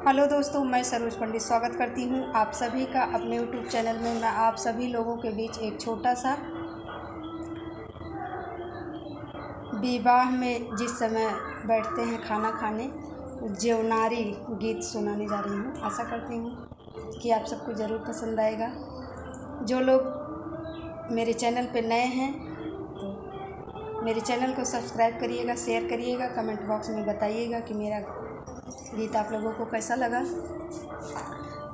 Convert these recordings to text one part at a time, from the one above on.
Hello दोस्तों, मैं सरोज पंडित स्वागत करती हूं आप सभी का अपने यूट्यूब चैनल में। मैं आप सभी लोगों के बीच एक छोटा सा विवाह में जिस समय बैठते हैं खाना खाने, जेवनारी गीत सुनाने जा रही हूं। आशा करती हूं कि आप सबको ज़रूर पसंद आएगा। जो लोग मेरे चैनल पे नए हैं तो मेरे चैनल को सब्सक्राइब करिएगा, शेयर करिएगा, कमेंट बॉक्स में बताइएगा कि मेरा गीत आप लोगों को कैसा लगा।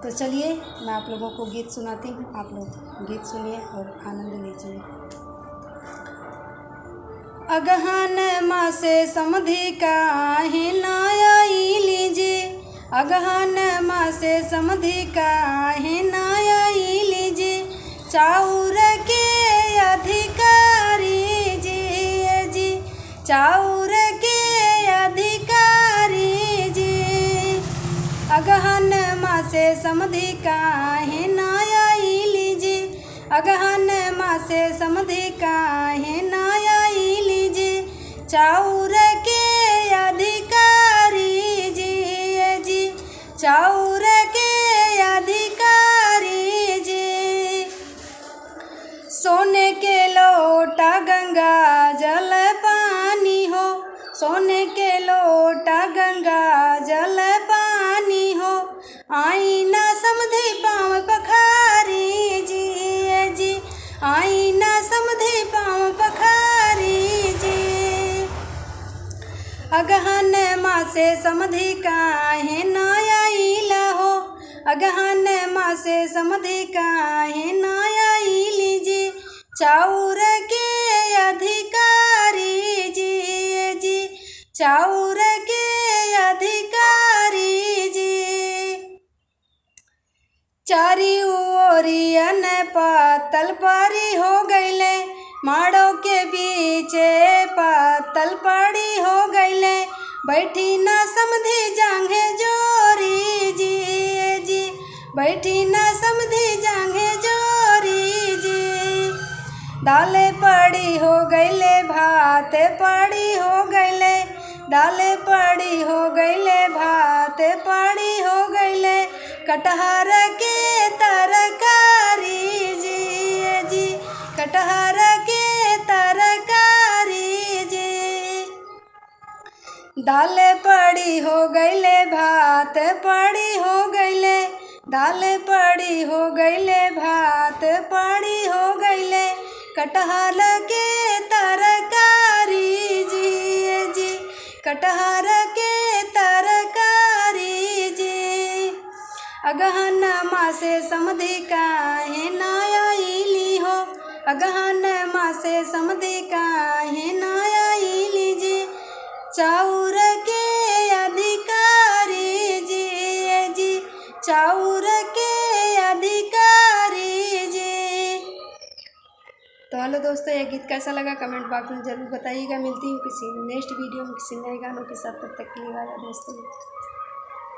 तो चलिए मैं आप लोगों को गीत सुनाती हूँ, आप लोग गीत सुनिए और आनंद लीजिए। अगहन मासे समधि काहे ना आई लीजिए, अगहन मासे समधि काहे ना आई लीजिए, चाउर के अधिकारी जी, चाउर के अधिकारी जी, अगहन मासे समधि काहे ना आई लीजिए, अगहन मासे समधि काहे ना आई लीजिए, चाउर के अधिकारी जी, चाउर के अधिकारी जी, सोने के लोटा गंगा जल पानी हो, सोने के लोटा गंगा जल पानी हो, आईना समधि पाँव पखारी जी, आईना समधि पाँव पखारी जी, अगहन मासे समधि काहे ना आई लहो, अगहन मासे समधि काहे ना आई लीजिए, चाउर के अधिकारी जी, चाउर के अधिकारी जी, चारी ओरियन पातल पारी हो गईले, माड़ों के बीचे पातल पारी हो गईले, बैठी ना समधि जांघे जोरी जी, बैठी ना समधि जांघे जोरी जी, दाले पड़ी हो गईले भात पड़ी हो गईले, दाले पड़ी हो गईले भात पड़ी हो गईले, कटहर के तरकारी जी, कटहर के तरकारी जी, दाल पड़ी हो गईले भात पड़ी हो गईले, दाल पड़ी हो गईले भात पड़ी हो गईले, कटहर के तरकारी जी, कटहर के तरकारी जी, अगहन मासे समधि काहे ना आई ली हो, अगहन मासे समधि काहे ना आई लीजिए, चाउर के अधिकारी जी, चाउर के अधिकारी जी। तो हेलो दोस्तों, ये गीत कैसा लगा कमेंट बॉक्स में ज़रूर बताइएगा। मिलती हूँ किसी नेक्स्ट वीडियो में किसी नए गानों के साथ। तब तक के लिए बाय दोस्तों।